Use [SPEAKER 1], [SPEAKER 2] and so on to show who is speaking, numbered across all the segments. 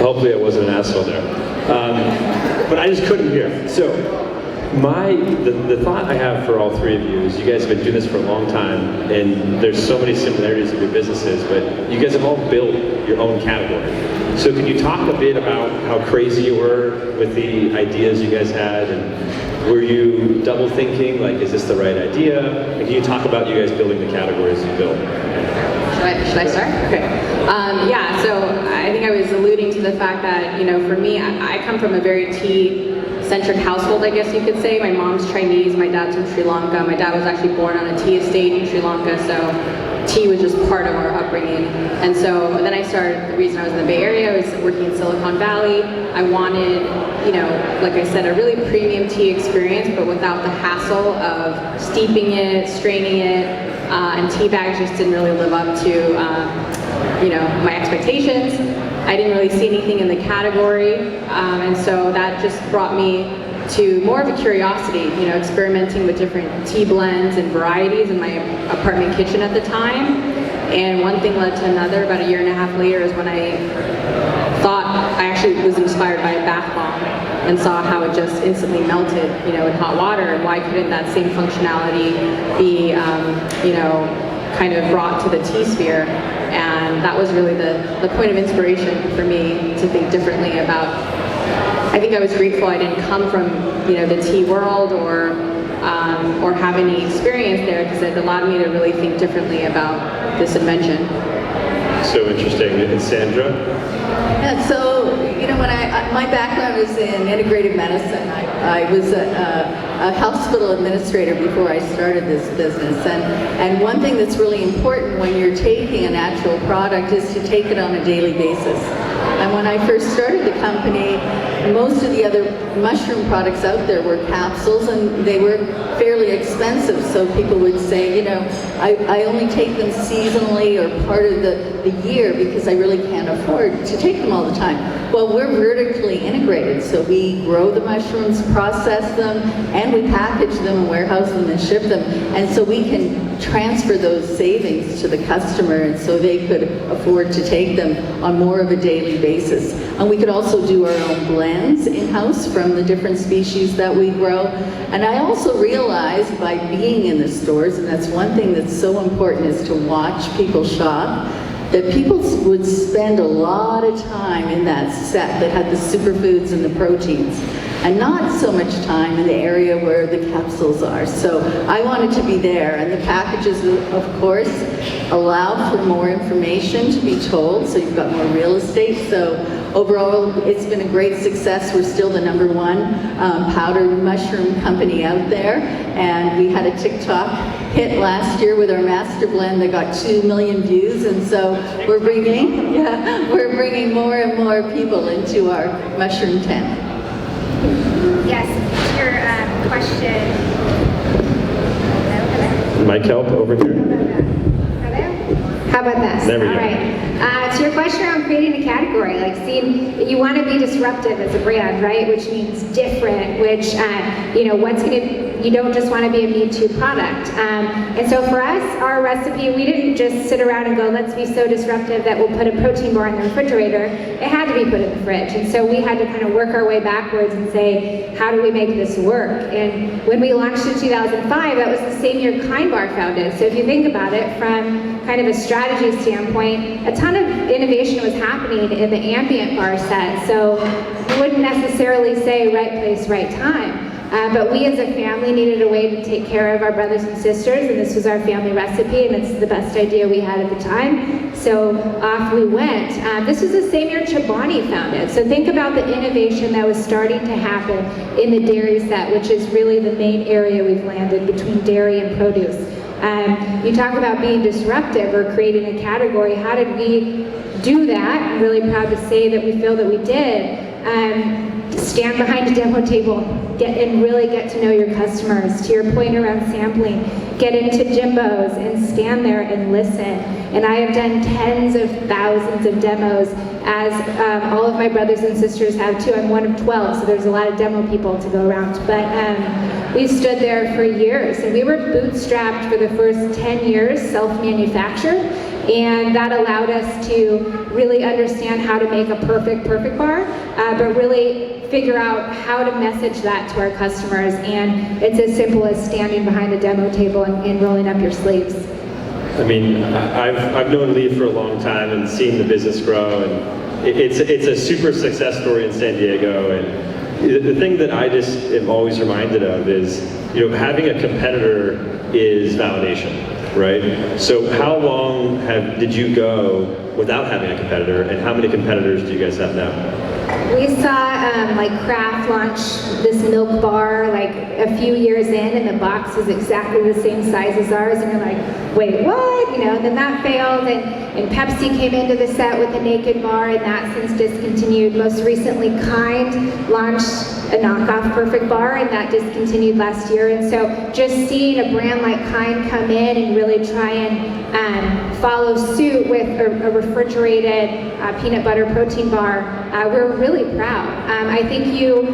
[SPEAKER 1] Hopefully I wasn't an asshole there. But I just couldn't hear. So the thought I have for all three of you is you guys have been doing this for a long time, and there's so many similarities of your businesses, but you guys have all built your own category. So can you talk a bit about how crazy you were with the ideas you guys had, and were you double thinking, like, is this the right idea? And can you talk about you guys building the categories you built?
[SPEAKER 2] Should I start? Okay. Yeah, so I think I was alluding to the fact that, you know, for me, I come from a very tea-centric household, I guess you could say. My mom's Chinese, my dad's from Sri Lanka. My dad was actually born on a tea estate in Sri Lanka, so tea was just part of our upbringing. And so then I started, the reason I was in the Bay Area, I was working in Silicon Valley. I wanted, you know, like I said, a really premium tea experience, but without the hassle of steeping it, straining it, and tea bags just didn't really live up to, you know, my expectations. I didn't really see anything in the category, and so that just brought me to more of a curiosity, you know, experimenting with different tea blends and varieties in my apartment kitchen at the time. And one thing led to another. About a year and a half later is when I thought, I actually was inspired by a bath bomb and saw how it just instantly melted, you know, in hot water, and why couldn't that same functionality be, you know, kind of brought to the tea sphere. And that was really the point of inspiration for me to think differently about. I think I was grateful I didn't come from, you know, the tea world or have any experience there, because it allowed me to really think differently about this invention.
[SPEAKER 1] So interesting. And Sandra?
[SPEAKER 3] Yeah, so, you know, when my background is in integrative medicine. I was a hospital administrator before I started this business, and one thing that's really important when you're taking a natural product is to take it on a daily basis. And when I first started the company, most of the other mushroom products out there were capsules, and they were fairly expensive. So people would say, you know, I only take them seasonally or part of the year because I really can't afford to take them all the time. Well, we're vertically integrated, so we grow the mushrooms, process them, and we package them and warehouse them and ship them. And so we can transfer those savings to the customer, and so they could afford to take them on more of a daily basis. And we could also do our own blends in-house from the different species that we grow. And I also realized by being in the stores, and that's one thing that's so important, is to watch people shop, that people would spend a lot of time in that set that had the superfoods and the proteins, and not so much time in the area where the capsules are. So I wanted to be there, and the packages, of course, allow for more information to be told, so you've got more real estate. So overall, it's been a great success. We're still the #1 powder mushroom company out there, and we had a TikTok hit last year with our master blend that got 2 million views, and so we're bringing more and more people into our mushroom tent.
[SPEAKER 4] Yes, to your question. Hello?
[SPEAKER 1] Mike, help over here.
[SPEAKER 4] Hello? How about this?
[SPEAKER 1] There we go.
[SPEAKER 4] All right. To your question around creating a category, like, seeing, you want to be disruptive as a brand, right? Which means different, which, you know, you don't just want to be a Me Too product. And so for us, our recipe, we didn't just sit around and go, let's be so disruptive that we'll put a protein bar in the refrigerator. It had to be put in the fridge. And so we had to kind of work our way backwards and say, how do we make this work? And when we launched in 2005, that was the same year KindBar founded. So if you think about it from kind of a strategy standpoint, a ton of innovation was happening in the ambient bar set. So you wouldn't necessarily say right place, right time. But we as a family needed a way to take care of our brothers and sisters, and this was our family recipe, and it's the best idea we had at the time. So off we went. This was the same year Chobani founded. So think about the innovation that was starting to happen in the dairy set, which is really the main area we've landed between dairy and produce. You talk about being disruptive or creating a category. How did we do that? I'm really proud to say that we feel that we did. Stand behind a demo table, really get to know your customers. To your point around sampling, get into Jimbos and stand there and listen. And I have done tens of thousands of demos, as all of my brothers and sisters have too. I'm one of 12, so there's a lot of demo people to go around. But we stood there for years, and we were bootstrapped for the first 10 years, self-manufactured. And that allowed us to really understand how to make a perfect bar, but really figure out how to message that to our customers. And it's as simple as standing behind a demo table and rolling up your sleeves.
[SPEAKER 1] I mean, I've known Leigh for a long time and seen the business grow, and it's a super success story in San Diego. And the thing that I just am always reminded of is, having a competitor is validation, right? So how long did you go without having a competitor, and how many competitors do you guys have now?
[SPEAKER 4] We saw like Kraft launch this milk bar like a few years in, and the box was exactly the same size as ours, and you're like, wait, what? And then that failed, and Pepsi came into the set with a naked bar, and that since discontinued. Most recently, Kind launched a knockoff Perfect Bar, and that discontinued last year. And so just seeing a brand like Kind come in and really try and follow suit with a refrigerated peanut butter protein bar, we're really proud. I think you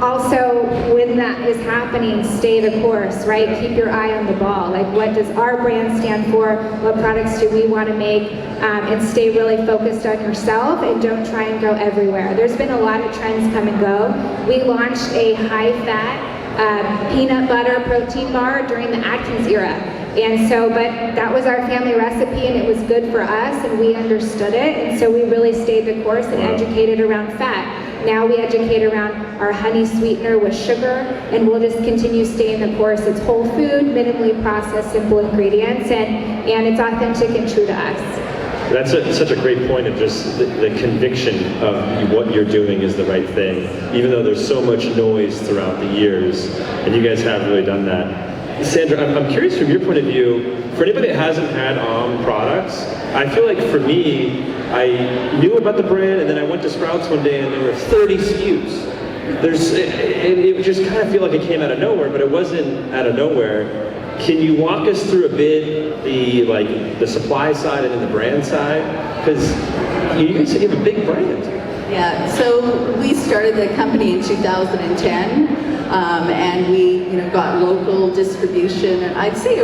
[SPEAKER 4] also, when that is happening, stay the course, right? Keep your eye on the ball. Like, what does our brand stand for? What products do we want to make? And stay really focused on yourself, and don't try and go everywhere. There's been a lot of trends come and go. We launched a high-fat peanut butter protein bar during the Atkins era. And so, but that was our family recipe, and it was good for us, and we understood it, and so we really stayed the course and educated around fat. Now we educate around our honey sweetener with sugar, and we'll just continue staying the course. It's whole food, minimally processed, simple ingredients, and it's authentic and true to us.
[SPEAKER 1] That's such a great point of just the conviction of what you're doing is the right thing, even though there's so much noise throughout the years, and you guys have really done that. Sandra, I'm curious from your point of view, for anybody that hasn't had products, I feel like for me, I knew about the brand, and then I went to Sprouts one day and there were 30 SKUs. It just kind of feel like it came out of nowhere, but it wasn't out of nowhere. Can you walk us through a bit the supply side and then the brand side? Because you guys have a big brand.
[SPEAKER 3] Yeah, so we started the company in 2010, and we got local distribution. And I'd say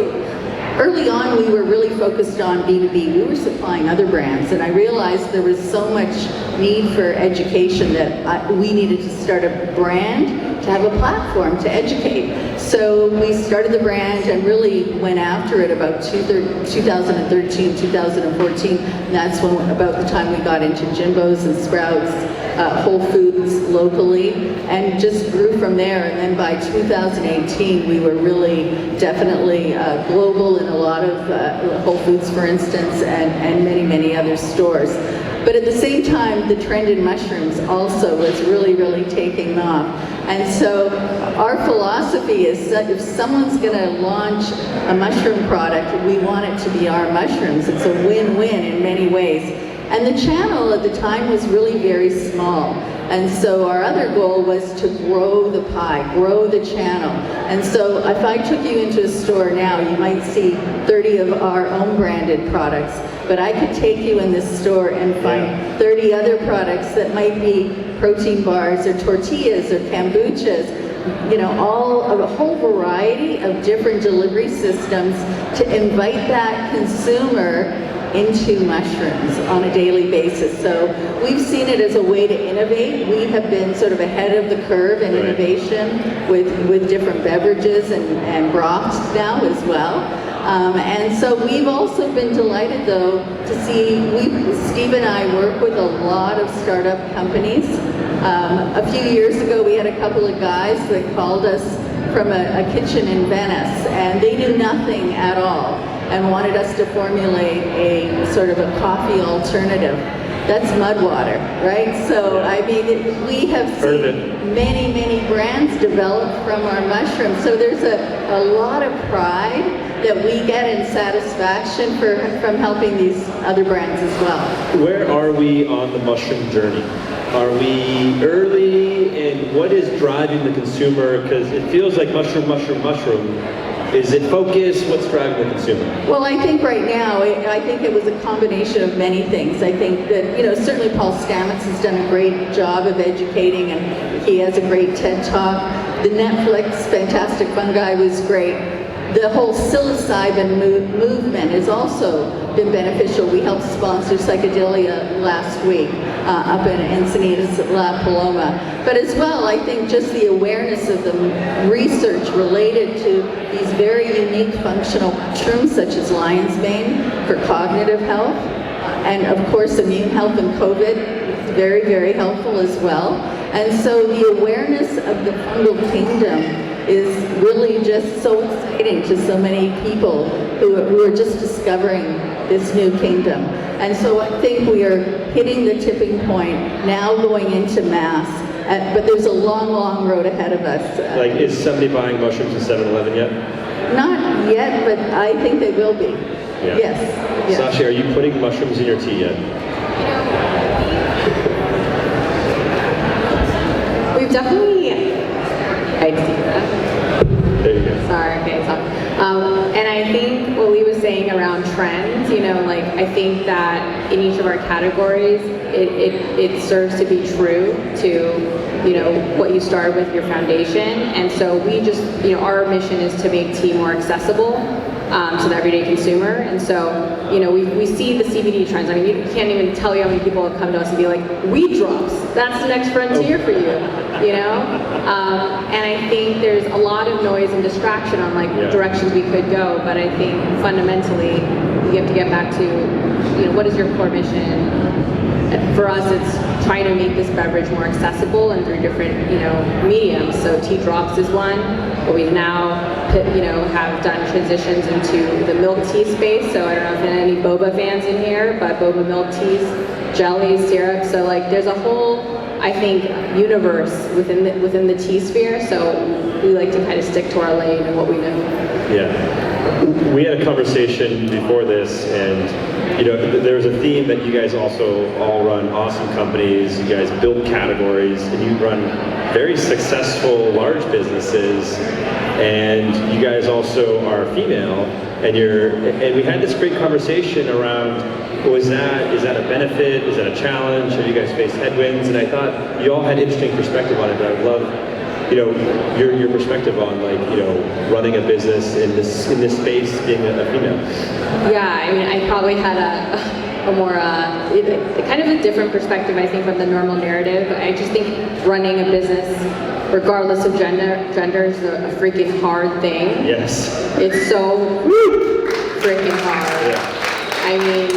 [SPEAKER 3] early on we were really focused on B2B. We were supplying other brands, and I realized there was so much need for education that we needed to start a brand to have a platform to educate. So we started the brand and really went after it about 2013, 2014. And that's about the time we got into Jimbo's and Sprouts, Whole Foods locally, and just grew from there. And then by 2018, we were really definitely global in a lot of Whole Foods, for instance, and many, many other stores. But at the same time, the trend in mushrooms also was really, really taking off. And so our philosophy is that if someone's going to launch a mushroom product, we want it to be our mushrooms. It's a win-win in many ways. And the channel at the time was really very small. And so our other goal was to grow the pie, grow the channel. And so if I took you into a store now, you might see 30 of our own branded products. But I could take you in this store and find 30 other products that might be protein bars or tortillas or kombuchas, a whole variety of different delivery systems to invite that consumer into mushrooms on a daily basis. So we've seen it as a way to innovate. We have been sort of ahead of the curve in innovation with different beverages and broths now as well. And so we've also been delighted, though, to see, Steve and I work with a lot of startup companies. A few years ago, we had a couple of guys that called us from a kitchen in Venice, and they knew nothing at all and wanted us to formulate a sort of a coffee alternative. That's mud water, right? So, I mean, we have seen many, many brands develop from our mushrooms. So there's a lot of pride that we get in satisfaction from helping these other brands as well.
[SPEAKER 1] Where are we on the mushroom journey? Are we early, and what is driving the consumer? Because it feels like mushroom. Is it focus? What's driving the consumer?
[SPEAKER 3] Well, I think right now, I think it was a combination of many things. I think that, certainly Paul Stamets has done a great job of educating, and he has a great TED Talk. The Netflix Fantastic Fungi was great. The whole psilocybin movement has also been beneficial. We helped sponsor Psychedelia last week up in Encinitas, La Paloma. But as well, I think just the awareness of the research related to these very unique functional mushrooms, such as lion's mane for cognitive health, and of course immune health and COVID is very, very helpful as well. And so the awareness of the fungal kingdom is really just so exciting to so many people who are just discovering this new kingdom. And so I think we are hitting the tipping point, now going into mass, but there's a long, long road ahead of us.
[SPEAKER 1] Like, is somebody buying mushrooms at 7-Eleven yet?
[SPEAKER 3] Not yet, but I think they will be.
[SPEAKER 1] Yeah.
[SPEAKER 3] Yes.
[SPEAKER 1] Sashee, are you putting mushrooms in your tea yet?
[SPEAKER 2] We've definitely, I see that.
[SPEAKER 1] There you go.
[SPEAKER 2] Sorry, okay, so, and I think what Leigh was saying around trends, like I think that in each of our categories, it serves to be true to, what you start with your foundation. And so we just, our mission is to make tea more accessible to the everyday consumer. And so, we see the CBD trends. I mean, you can't even tell you how many people have come to us and be like, weed drops, that's the next frontier for you, And I think there's a lot of noise and distraction on directions we could go, but I think fundamentally we have to get back to, what is your core mission? For us, it's trying to make this beverage more accessible and through different, mediums. So tea drops is one, but we've now, have done transitions into the milk tea space. So I don't know if there are any boba fans in here, but boba milk teas, jellies, syrup. So there's a whole, I think, universe within the tea sphere. So we like to kind of stick to our lane and what we know.
[SPEAKER 1] Yeah. We had a conversation before this, and there was a theme that you guys also all run awesome companies, you guys build categories, and you run very successful large businesses, and you guys also are female, and we had this great conversation around, is that a benefit, is that a challenge, have you guys faced headwinds? And I thought you all had interesting perspective on it, but I'd love your perspective on running a business in this space, being a female.
[SPEAKER 2] Yeah, I mean, I probably had a more kind of a different perspective, I think, from the normal narrative. I just think running a business, regardless of gender is a freaking hard thing.
[SPEAKER 1] Yes.
[SPEAKER 2] It's so freaking hard.
[SPEAKER 1] Yeah.
[SPEAKER 2] I mean,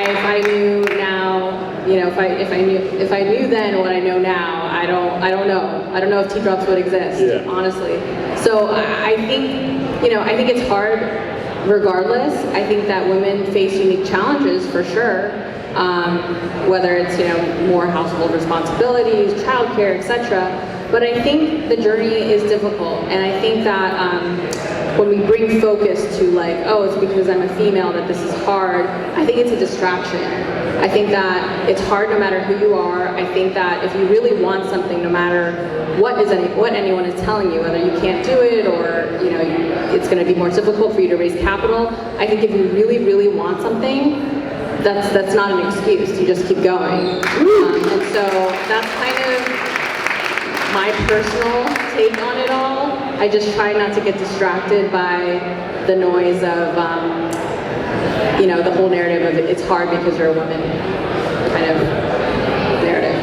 [SPEAKER 2] if I knew now, if I knew then what I know now, I don't know. I don't know if tea drops would exist, honestly. So I think it's hard regardless. I think that women face unique challenges for sure, whether it's more household responsibilities, childcare, etc. But I think the journey is difficult, and I think that when we bring focus to it's because I'm a female that this is hard, I think it's a distraction. I think that it's hard no matter who you are. I think that if you really want something, no matter what anyone is telling you, whether you can't do it or it's going to be more difficult for you to raise capital, I think if you really, really want something, that's not an excuse. You just keep going. And so that's kind of my personal take on it all. I just try not to get distracted by the noise of the whole narrative of it's hard because you're a woman kind of narrative.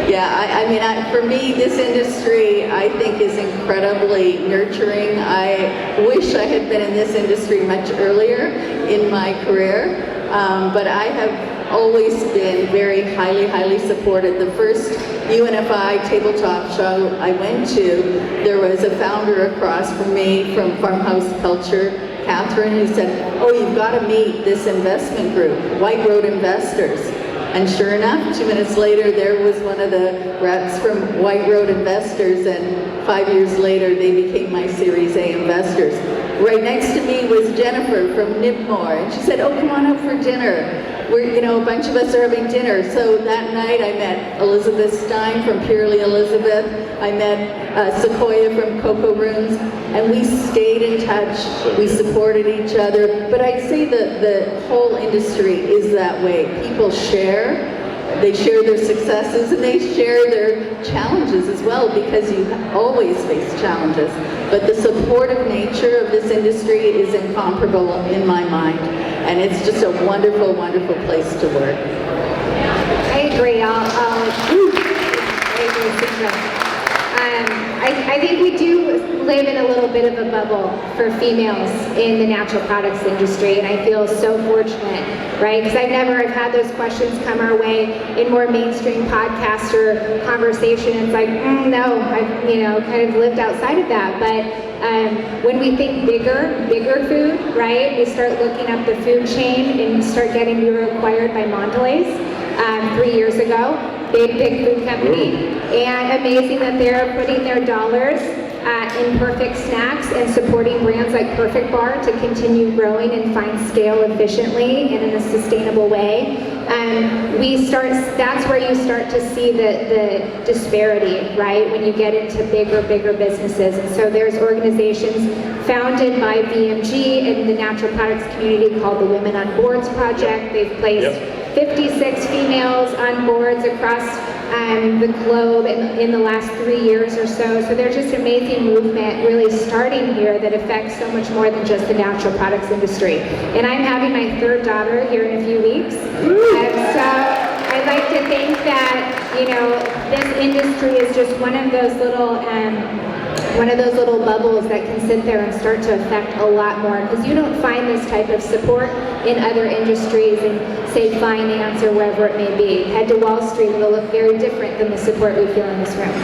[SPEAKER 3] Yeah, for me, this industry, I think, is incredibly nurturing. I wish I had been in this industry much earlier in my career, but I have always been very highly, highly supported. The first UNFI tabletop show I went to, there was a founder across from me from Farmhouse Culture, Catherine, who said, "Oh, you've got to meet this investment group, White Road Investors." And sure enough, 2 minutes later, there was one of the reps from White Road Investors, and 5 years later, they became my Series A investors. Right next to me was Jennifer from Nibmore, and she said, "Oh, come on up for dinner. We're, a bunch of us are having dinner." So that night, I met Elizabeth Stein from Purely Elizabeth. I met Sequoia from Cocoa Rooms, and we stayed in touch. We supported each other. But I'd say that the whole industry is that way. People share, they share their successes and they share their challenges as well, because you always face challenges. But the supportive nature of this industry is incomparable in my mind, and it's just a wonderful, wonderful place to work.
[SPEAKER 4] I agree. I agree, Sandra. I think we do live in a little bit of a bubble for females in the natural products industry, and I feel so fortunate, right? Because I've had those questions come our way in more mainstream podcast or conversation. It's like, no, I've kind of lived outside of that. But when we think bigger food, right? We start looking up the food chain and start getting, we were acquired by Mondelez 3 years ago. Big food company, and amazing that they're putting their dollars in Perfect Snacks and supporting brands like Perfect Bar to continue growing and find scale efficiently and in a sustainable way. That's where you start to see the disparity, right? When you get into bigger businesses. And so there's organizations founded by VMG in the natural products community called the Women on Boards Project. They've placed 56 females on boards across the globe in the last 3 years or so. So there's just amazing movement really starting here that affects so much more than just the natural products industry. And I'm having my third daughter here in a few weeks. So I'd like to think that, this industry is just one of those little bubbles that can sit there and start to affect a lot more, because you don't find this type of support in other industries in, say, finance or wherever it may be. Head to Wall Street, it'll look very different than the support we feel in this room.